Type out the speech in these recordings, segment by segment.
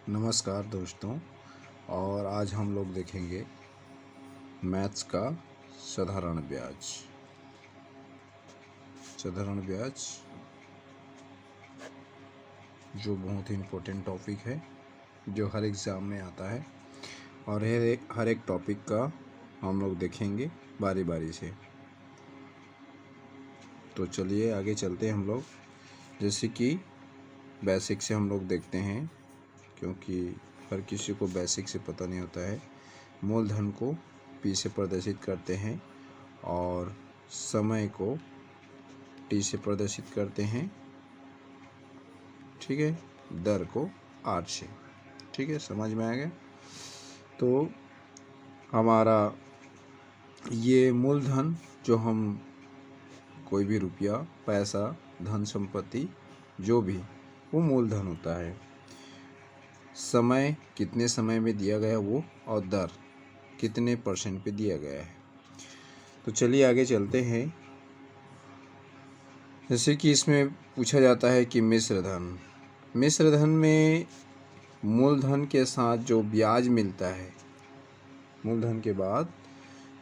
नमस्कार दोस्तों। और आज हम लोग देखेंगे मैथ्स का साधारण ब्याज। साधारण ब्याज जो बहुत ही इम्पोर्टेंट टॉपिक है, जो हर एग्ज़ाम में आता है और हर एक टॉपिक का हम लोग देखेंगे बारी बारी से। तो चलिए आगे चलते हैं हम लोग। जैसे कि बेसिक से हम लोग देखते हैं, क्योंकि हर किसी को बेसिक से पता नहीं होता है। मूलधन को पी से प्रदर्शित करते हैं और समय को टी से प्रदर्शित करते हैं, ठीक है। दर को आर से, ठीक है, समझ में आ गया। तो हमारा ये मूलधन, जो हम कोई भी रुपया, पैसा, धन संपत्ति जो भी, वो मूलधन होता है। समय कितने समय में दिया गया वो, और दर कितने % पे दिया गया है। तो चलिए आगे चलते हैं। जैसे कि इसमें पूछा जाता है कि मिश्र धन में मूलधन के साथ जो ब्याज मिलता है, मूलधन के बाद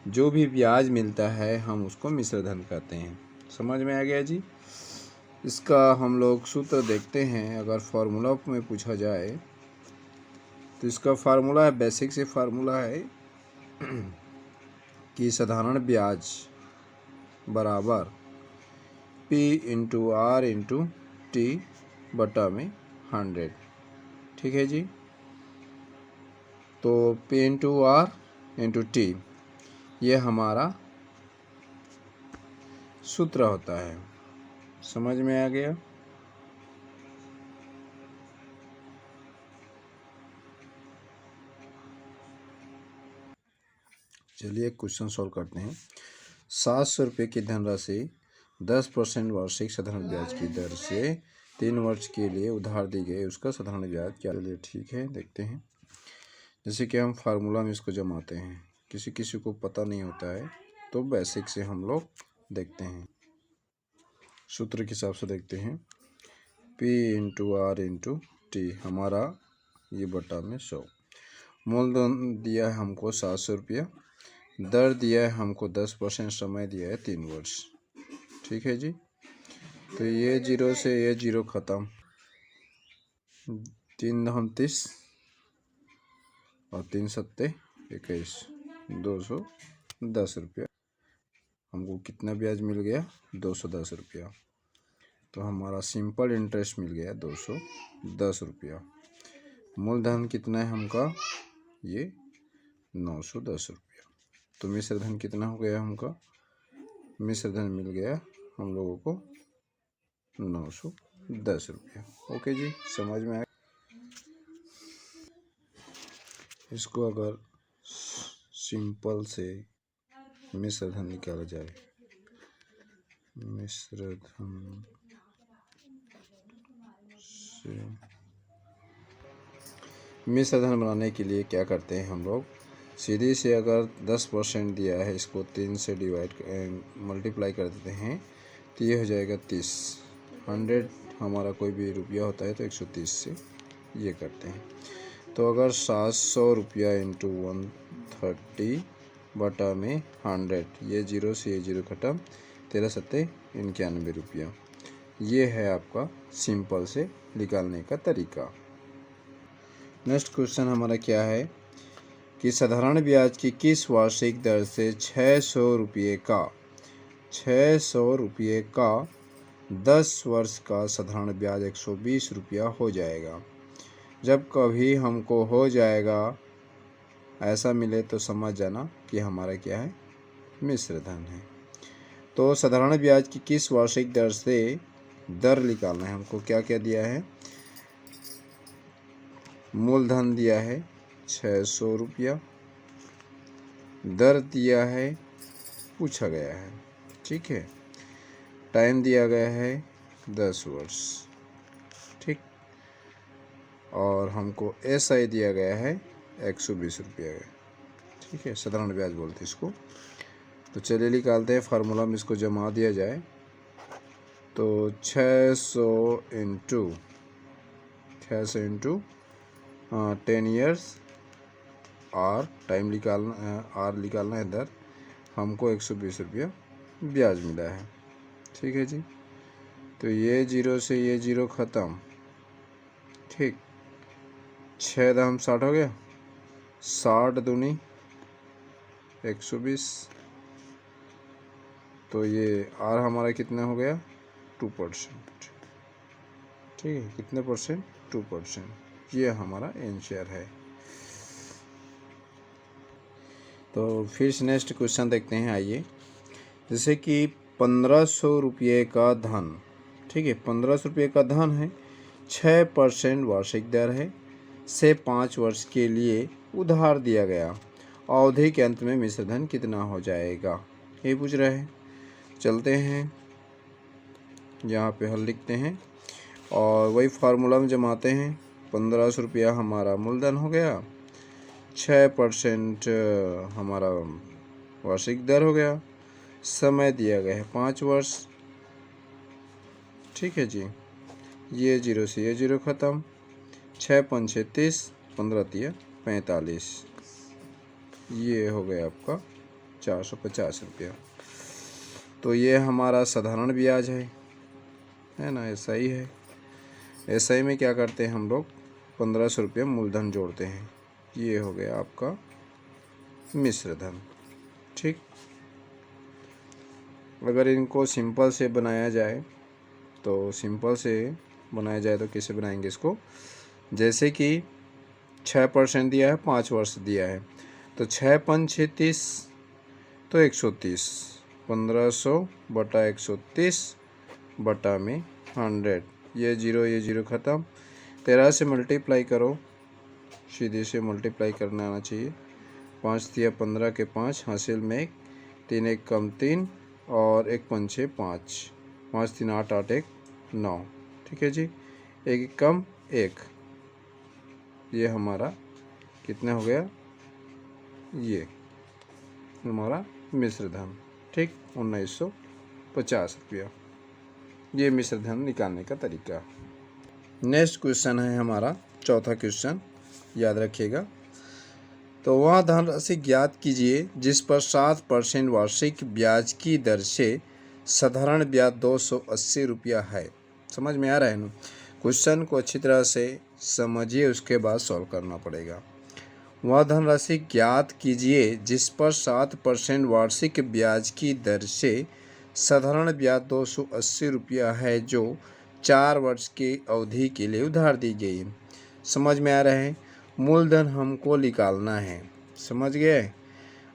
जो भी ब्याज मिलता है, हम उसको मिश्र धन कहते हैं। समझ में आ गया जी। इसका हम लोग सूत्र देखते हैं। अगर फार्मूला में पूछा जाए तो इसका फार्मूला है, बेसिक से फार्मूला है कि साधारण ब्याज बराबर P into R into T बटा में 100, ठीक है जी। तो P into R into T ये हमारा सूत्र होता है। समझ में आ गया। चलिए क्वेश्चन सॉल्व करते हैं। 700 रुपये की धनराशि 10% वार्षिक साधारण ब्याज की दर से 3 वर्ष के लिए उधार दी गई, उसका साधारण ब्याज क्या। चलिए ठीक है, देखते हैं। जैसे कि हम फार्मूला में इसको जमाते हैं, किसी किसी को पता नहीं होता है तो बेसिक से हम लोग देखते हैं। सूत्र के हिसाब से देखते हैं। P into R into T हमारा ये बटा में 100। मूलधन दिया है हमको 700 रुपया, दर दिया है हमको 10%, समय दिया है 3 वर्ष, ठीक है जी। तो ये जीरो से ये जीरो ख़त्म, 3 दूनी 30 और 3 सत्ते 21, 210 रुपया। हमको कितना ब्याज मिल गया? 210 रुपया। तो हमारा सिंपल इंटरेस्ट मिल गया 210 रुपया। मूलधन कितना है हमका? ये 910 रुपया। तो मिश्र धन कितना हो गया हमका? मिश्र धन मिल गया हम लोगों को 910 रुपया। ओके जी, समझ में आया। इसको अगर सिंपल से मिश्र धन निकाला जाए, मिश्र धन से मिश्र धन बनाने के लिए क्या करते हैं हम लोग? सीधी से अगर 10% दिया है, इसको 3 से मल्टीप्लाई कर देते हैं तो ये हो जाएगा 30। 100 हमारा कोई भी रुपया होता है तो 130 से ये करते हैं। तो अगर 700 रुपया इंटू 130 बटा में 100, ये जीरो से ये जीरो खत्म, 13 सत्ते 91 रुपया। ये है आपका सिंपल से निकालने का तरीका। नेक्स्ट क्वेश्चन हमारा क्या है कि साधारण ब्याज की किस वार्षिक दर से 600 रुपये का 10 वर्ष का साधारण ब्याज 120 रुपया हो जाएगा। जब कभी हमको हो जाएगा ऐसा मिले तो समझ जाना कि हमारा क्या है? मिश्र धन है। तो साधारण ब्याज की किस वार्षिक दर से दर निकालना है हमको। क्या क्या दिया है? मूलधन दिया है 600 रुपया, दर दिया है, पूछा गया है, ठीक है। टाइम दिया गया है 10 वर्ष, ठीक। और हमको SI दिया गया है 120 रुपया, ठीक है। साधारण ब्याज बोलते इसको। तो चलिए निकालते हैं। फार्मूला में इसको जमा दिया जाए तो 600 इंटू 10 ईयर्स और टाइम निकालना, आर निकालना है इधर, हमको 120 रुपया ब्याज मिला है। ठीक है जी। तो ये 0 से ये 0 ख़त्म। ठीक, 6 दाम 60 हो गया, 60 दूनी 120। तो ये आर हमारा कितना हो गया, 2%। ठीक है, कितने परसेंट, 2%। ये हमारा एन शेयर है। तो फिर से नेक्स्ट क्वेश्चन देखते हैं, आइए। जैसे कि 1500 रुपये का धन, ठीक है, 1500 रुपये का धन है, 6% वार्षिक दर है, से 5 वर्ष के लिए उधार दिया गया। अवधि के अंत में मिश्र धन कितना हो जाएगा, ये पूछ रहे हैं। चलते हैं, यहाँ पे हल लिखते हैं और वही फार्मूला में जमाते हैं। 1500 रुपया हमारा मूलधन हो गया, 6% हमारा वार्षिक दर हो गया, समय दिया गया है 5 वर्ष। ठीक है जी। ये 0 से ये 0 ख़त्म, 6 5 6 30, 15 3 45। ये हो गया आपका 450 रुपया। तो ये हमारा साधारण ब्याज है ना, ऐसा ही है। ऐसा ही में क्या करते हैं हम लोग, 1500 रुपये मूलधन जोड़ते हैं। ये हो गया आपका मिश्र धन। ठीक, अगर इनको सिंपल से बनाया जाए तो कैसे बनाएंगे इसको, जैसे कि 6% दिया है, 5 वर्ष दिया है, तो 6 5 6 30, तो 130, 1500 बटा 130 बटा में 100। ये 0 ख़त्म, 13 से मल्टीप्लाई करो, सीधे से मल्टीप्लाई करना आना चाहिए। 5 तिया 15 के 5, हासिल में 1, 3 1 कम 3 और 1 5 6 5, 5 3 8 8 1 9। ठीक है जी, 1 1 कम 1। ये हमारा कितना हो गया, ये हमारा मिश्र धन। ठीक, 1950 रुपया। ये मिश्र धन निकालने का तरीका। नेक्स्ट क्वेश्चन है हमारा चौथा क्वेश्चन, याद रखिएगा। तो वह धनराशि ज्ञात कीजिए जिस पर 7% वार्षिक ब्याज की दर से साधारण ब्याज 280 रुपया है। समझ में आ रहा है ना? क्वेश्चन को अच्छी तरह से समझिए, उसके बाद सॉल्व करना पड़ेगा। वह धनराशि ज्ञात कीजिए जिस पर 7% वार्षिक ब्याज की दर से साधारण ब्याज 280 रुपया है, जो 4 वर्ष की अवधि के लिए उधार दी गई। समझ में आ रहा है? मूलधन हमको निकालना है, समझ गए?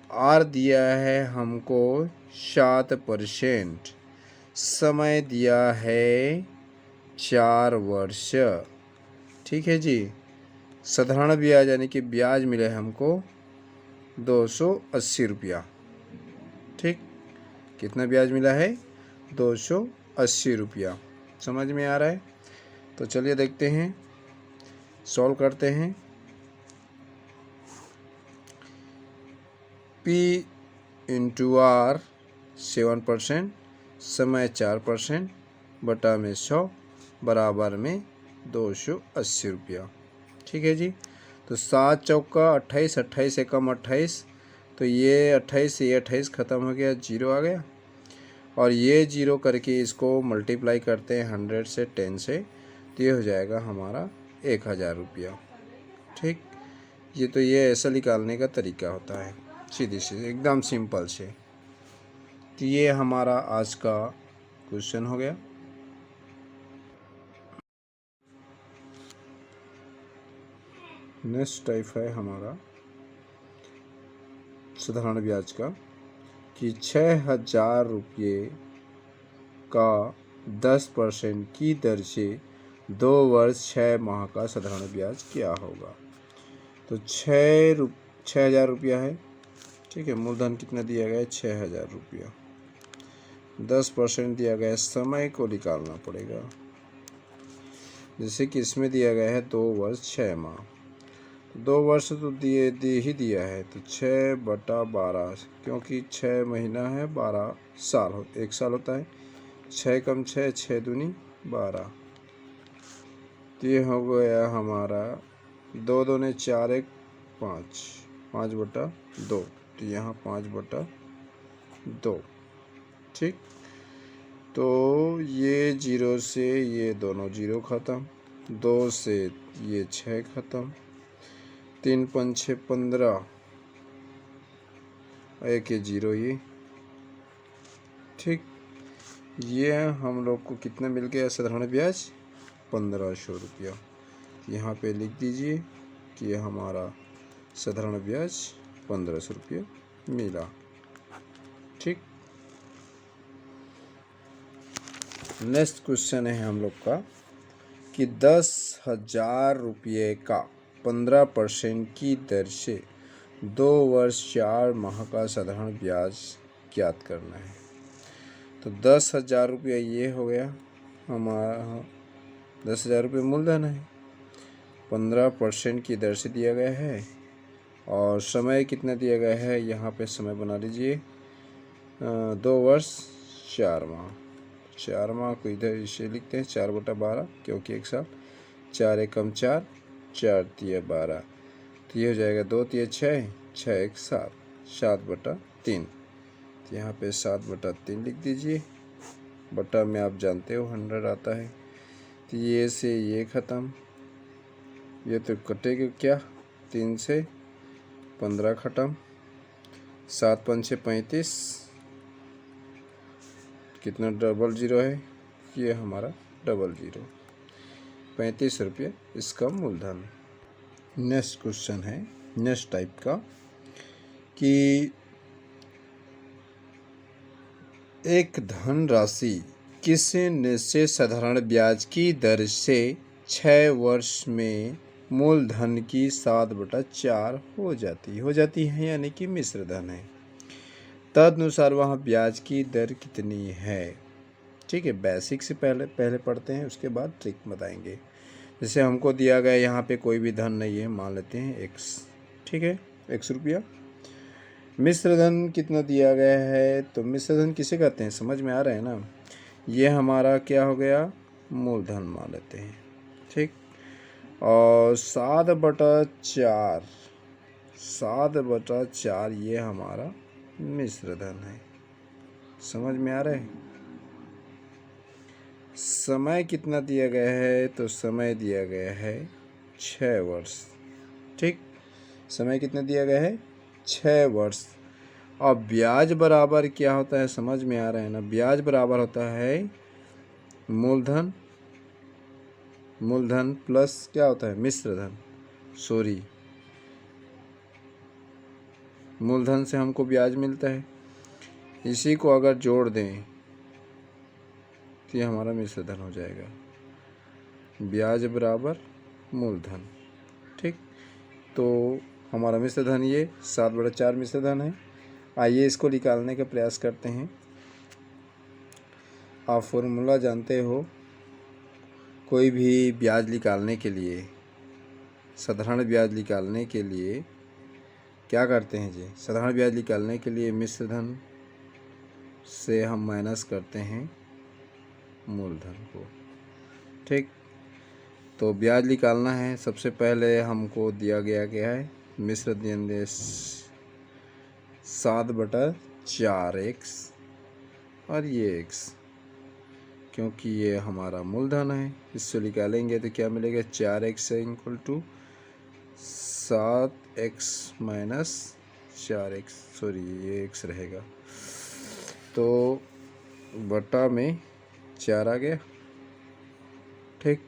आर दिया है हमको 7%, समय दिया है 4 वर्ष। ठीक है जी। साधारण ब्याज यानी कि ब्याज मिले हमको 280 रुपया। ठीक, कितना ब्याज मिला है, 280 रुपया। समझ में आ रहा है? तो चलिए देखते हैं, सॉल्व करते हैं। P इंटू आर 7%, समय 4% बटा में 100 बराबर में 280 रुपया। ठीक है जी। तो 7 चौका 28, 28 एकम 28, तो ये 28 से ये 28 ख़त्म हो गया, 0 आ गया। और ये 0 करके इसको मल्टीप्लाई करते हैं 100 से 10 से, तो ये हो जाएगा हमारा 1000 रुपया। ठीक, ये ऐसा निकालने का तरीका होता है, सीधी सी एकदम सिंपल से। तो ये हमारा आज का क्वेश्चन हो गया। नेक्स्ट टाइप है हमारा साधारण ब्याज का, कि 6000 रुपये का 10% की दर से 2 वर्ष 6 माह का साधारण ब्याज क्या होगा। तो 6000 रुपया है। ठीक है, मूलधन कितना दिया गया है, 6000 रुपया, 10% दिया गया है, समय को निकालना पड़ेगा। जैसे कि इसमें दिया गया है 2 वर्ष 6 माह, 2 वर्ष तो दिया है, तो 6 बटा 12, क्योंकि 6 महीना है, 12 साल 1 साल होता है। 6 कम 6, 6 दूनी 12। तो ये हो गया हमारा दो दूने 4 1 5, 5/2, तो यहाँ 5/2। ठीक, तो ये 0 से ये दोनों 0 ख़त्म, 2 से ये 6 ख़त्म, 3 5 6 15, एक ये 0 ये। ठीक, ये हम लोग को कितना मिल गया साधारण ब्याज 1500 रुपया। यहाँ पे लिख दीजिए कि ये हमारा साधारण ब्याज 1500 रुपया मिला। ठीक, नेक्स्ट क्वेश्चन है हम लोग का कि 10,000 रुपये का 15% की दर से 2 वर्ष 4 माह का साधारण ब्याज ज्ञात करना है। तो 10,000 रुपया ये हो गया हमारा, 10,000 रुपये मूलधन है, 15% की दर से दिया गया है, और समय कितना दिया गया है, यहाँ पे समय बना लीजिए 2 वर्ष 4 माह। 4 माह को इधर इसे लिखते हैं 4/12, क्योंकि एक साल, 4 एकम 4, 4 तिया 12, तो ये हो जाएगा 2 तिया 6, 6 1 7, 7/3। तो यहाँ पे 7/3 लिख दीजिए, बटा में आप जानते हो 100 आता है, तो ये से ये ख़त्म, ये तो कटेगा क्या, 3 से 15 ख़त्म, 7 5 6 35, कितना डबल 0 है, ये हमारा डबल 0, 35 रुपये इसका मूलधन। नेक्स्ट क्वेश्चन है नेक्स्ट टाइप का कि एक धनराशि किसी निश्चित साधारण ब्याज की दर से 6 वर्ष में मूलधन की 7/4 हो जाती है, यानी कि मिश्र धन है। तदनुसार वहाँ ब्याज की दर कितनी है। ठीक है, बेसिक से पहले पढ़ते हैं, उसके बाद ट्रिक बताएंगे। जैसे हमको दिया गया यहाँ पे कोई भी धन नहीं है, मान लेते हैं x। ठीक है, x रुपया। मिश्र धन कितना दिया गया है, तो मिश्र धन किसे कहते हैं, समझ में आ रहा है ना। ये हमारा क्या हो गया, मूलधन मान लेते हैं। ठीक, और 7/4, 7/4 ये हमारा मिश्र धन है। समझ में आ रहा है। समय कितना दिया गया है, तो समय दिया गया है 6 वर्ष। ठीक, समय कितना दिया गया है, 6 वर्ष। और ब्याज बराबर क्या होता है, समझ में आ रहा है ना। ब्याज बराबर होता है मूलधन, मूलधन प्लस क्या होता है, मिश्र धन। सॉरी, मूलधन से हमको ब्याज मिलता है, इसी को अगर जोड़ दें तो ये हमारा मिश्र धन हो जाएगा। ब्याज बराबर मूलधन। ठीक, तो हमारा मिश्र धन ये 7/4 मिश्र धन है। आइए इसको निकालने का प्रयास करते हैं। आप फॉर्मूला जानते हो, कोई भी ब्याज निकालने के लिए, साधारण ब्याज निकालने के लिए क्या करते हैं जी, साधारण ब्याज निकालने के लिए मिश्र धन से हम माइनस करते हैं मूलधन को। ठीक, तो ब्याज निकालना है, सबसे पहले हमको दिया गया है मिश्र धन 7/4x, और ये x, क्योंकि ये हमारा मूलधन है, इससे निकालेंगे तो क्या मिलेगा, 4x = 7x - 4x, सॉरी ये x रहेगा, तो बटा में 4 आ गया। ठीक,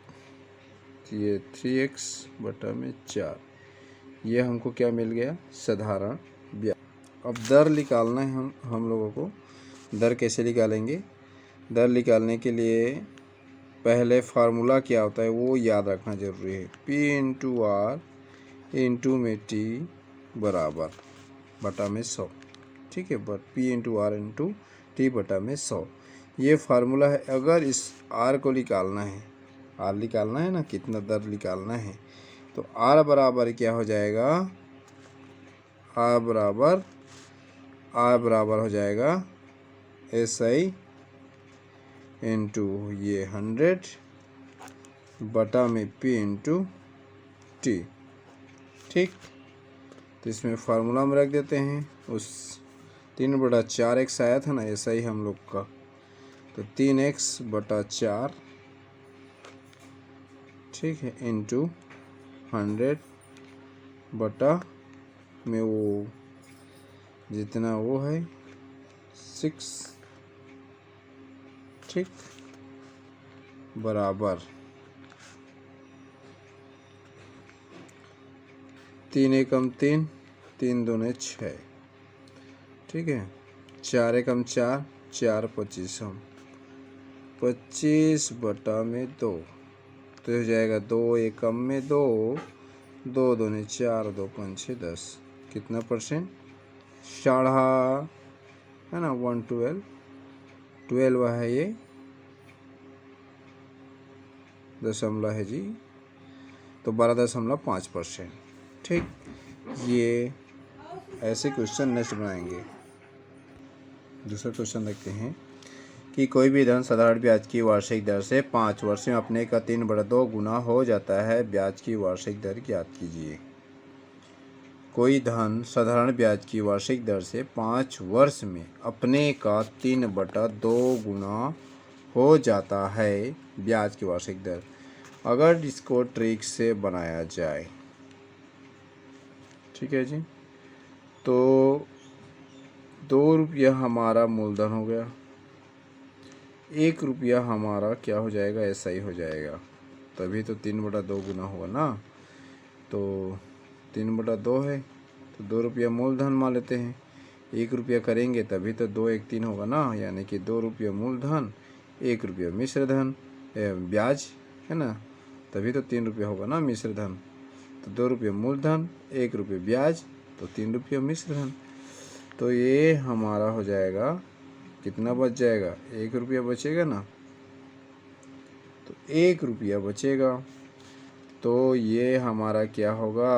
ये 3x बटा में 4, ये हमको क्या मिल गया, साधारण ब्याज। अब दर निकालना है हम लोगों को। दर कैसे निकालेंगे, दर निकालने के लिए पहले फार्मूला क्या होता है वो याद रखना जरूरी है। P/R इंटू में T बराबर बटा में 100। ठीक है, बट P/R इंटू T बटा में 100, ये फार्मूला है। अगर इस R को निकालना है, R निकालना है ना, कितना दर निकालना है, तो R बराबर क्या हो जाएगा, R बराबर हो जाएगा SI इंटू ये 100 बटा में P/T। ठीक, तो इसमें फार्मूला में रख देते हैं। उस 3/4x आया था ना, ऐसा ही हम लोग का, तो 3x/4, ठीक है, इंटू 100 बटा में वो जितना वो है 6, ठीक, बराबर 3 एकम 3, 3 दूने 6, ठीक है, 4 एकम 4, 4 25 हम 25 बटा में 2, तो हो जाएगा 2 एकम में 2, 2 दूने 4, 2 5 10, कितना परसेंट, 12 है ना, 112, 12 है ये दशमलव है जी, तो 12.5%, ठीक। ये ऐसे क्वेश्चन नेक्स्ट बनाएंगे। दूसरा क्वेश्चन देखते हैं कि कोई भी धन साधारण ब्याज की वार्षिक दर से 5 वर्ष में अपने का 3/2 गुना हो जाता है, ब्याज की वार्षिक दर ज्ञात कीजिए। कोई धन साधारण ब्याज की वार्षिक दर से 5 वर्ष में अपने का 3/2 गुना हो जाता है, ब्याज की वार्षिक दर। अगर इसको ट्रिक से बनाया जाए, ठीक है जी, तो 2 रुपया हमारा मूलधन हो गया, 1 रुपया हमारा क्या हो जाएगा, ऐसा ही हो जाएगा, तभी तो 3/2 गुना होगा ना। तो 3/2 है तो 2 रुपया मूलधन मान लेते हैं, 1 रुपया करेंगे तभी तो 2 1 3 होगा ना, यानी कि 2 रुपया मूलधन, 1 रुपया मिश्र धन ब्याज है ना, तभी तो 3 रुपया होगा ना मिश्र धन। तो 2 रुपये मूलधन, 1 रुपये ब्याज, तो 3 रुपये मिश्र धन। तो ये हमारा हो जाएगा, कितना बच जाएगा, 1 रुपया बचेगा ना, तो 1 रुपया बचेगा, तो ये हमारा क्या होगा,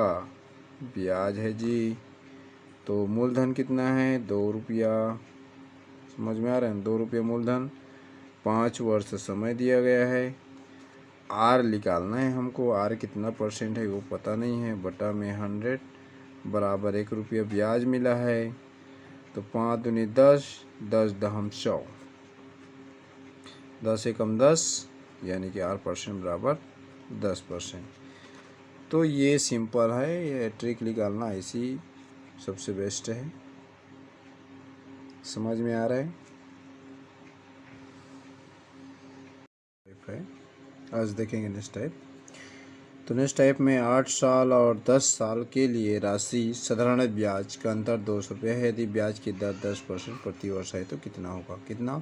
ब्याज है जी। तो मूलधन कितना है, 2 रुपया, समझ में आ रहा है, 2 रुपये मूलधन, 5 वर्ष समय दिया गया है, आर निकालना है हमको, आर कितना परसेंट है वो पता नहीं है, बटा में 100 बराबर 1 रुपया ब्याज मिला है, तो 5 दूनी 10, 10 दहम 100, 10 एकम 10, यानी कि R% बराबर 10%। तो ये सिंपल है, ये ट्रिक निकालना इसी सबसे बेस्ट है। समझ में आ रहा है? आज देखेंगे नेक्स्ट टाइप। तो नेक्स्ट टाइप में 8 साल और 10 साल के लिए राशि साधारण ब्याज का अंतर 200 रुपये है। यदि ब्याज की दर 10% प्रति वर्ष है तो कितना होगा, कितना,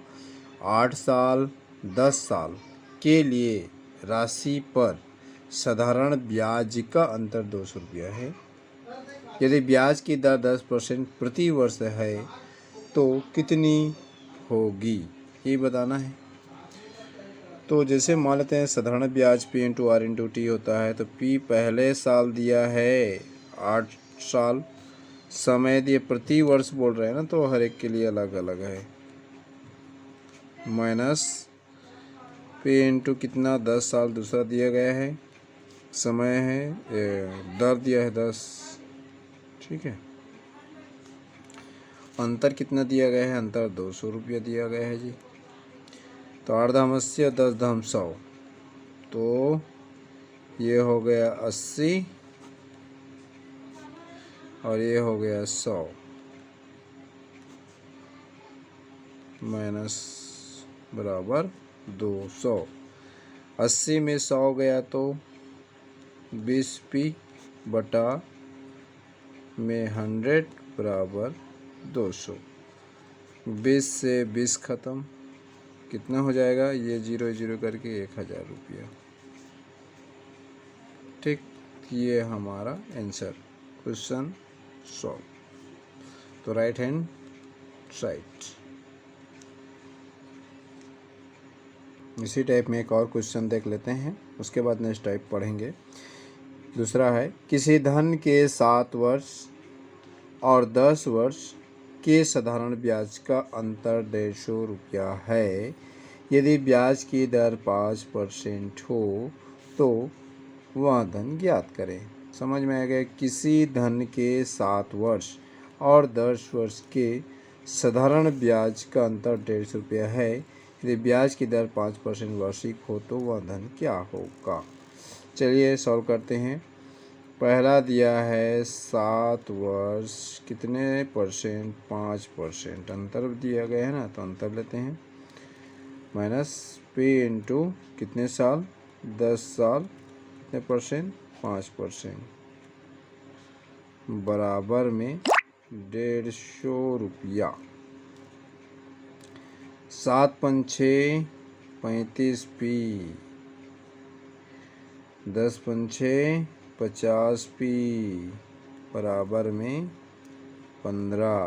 8 साल 10 साल के लिए राशि पर साधारण ब्याज का अंतर 200 रुपया है। यदि ब्याज की दर 10% प्रति वर्ष है तो कितनी होगी, ये बताना है। तो जैसे मान लेते हैं साधारण ब्याज P into R into T होता है, तो P पहले साल दिया है 8 साल, समय दिए, प्रति वर्ष बोल रहे हैं ना, तो हर एक के लिए अलग अलग है, माइनस P इंटू कितना 10 साल दूसरा दिया गया है, समय है, दर दिया है 10, ठीक है, अंतर कितना दिया गया है, अंतर 200 रुपया दिया गया है जी। तो 8 दहम 80 और 10 दहम 100, तो ये हो गया 80 और ये हो गया 100, माइनस बराबर 200। 80 में 100 गया तो 20P बटा में 100 बराबर 200। 20 से 20 ख़त्म, कितना हो जाएगा, ये 0 0 करके 1000 रुपया, ठीक। ये हमारा आंसर, क्वेश्चन सॉल्व। तो राइट हैंड साइड। इसी टाइप में एक और क्वेश्चन देख लेते हैं, उसके बाद नेक्स्ट टाइप पढ़ेंगे। दूसरा है, किसी धन के 7 वर्ष और 10 वर्ष के साधारण ब्याज का अंतर 150 रुपया है। यदि ब्याज की दर 5% हो तो वह धन ज्ञात करें। समझ में आ गया। किसी धन के 7 वर्ष और 10 वर्ष के साधारण ब्याज का अंतर 150 रुपया है। यदि ब्याज की दर 5% वार्षिक हो तो वह धन क्या होगा। चलिए सॉल्व करते हैं। पहला दिया है 7 वर्ष, कितने परसेंट, 5%। अंतर दिया गया है ना, तो अंतर लेते हैं। माइनस पे इंटू कितने साल, 10 साल, कितने परसेंट, 5%, बराबर में 150 रुपया। 7 पंछे 35 पी, 10 पंछे 50 पी, बराबर में 15।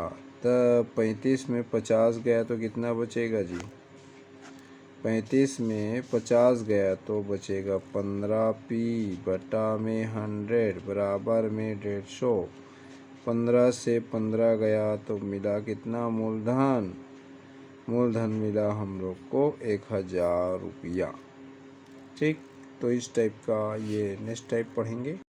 तब 35 में 50 गया तो कितना बचेगा जी। 35 में 50 गया तो बचेगा 15 पी बटा में 100 बराबर में 150। 15 से 15 गया तो मिला कितना मूलधन। मूलधन मिला हम लोग को 1000 रुपया। ठीक, तो इस टाइप का ये नेक्स्ट टाइप पढ़ेंगे।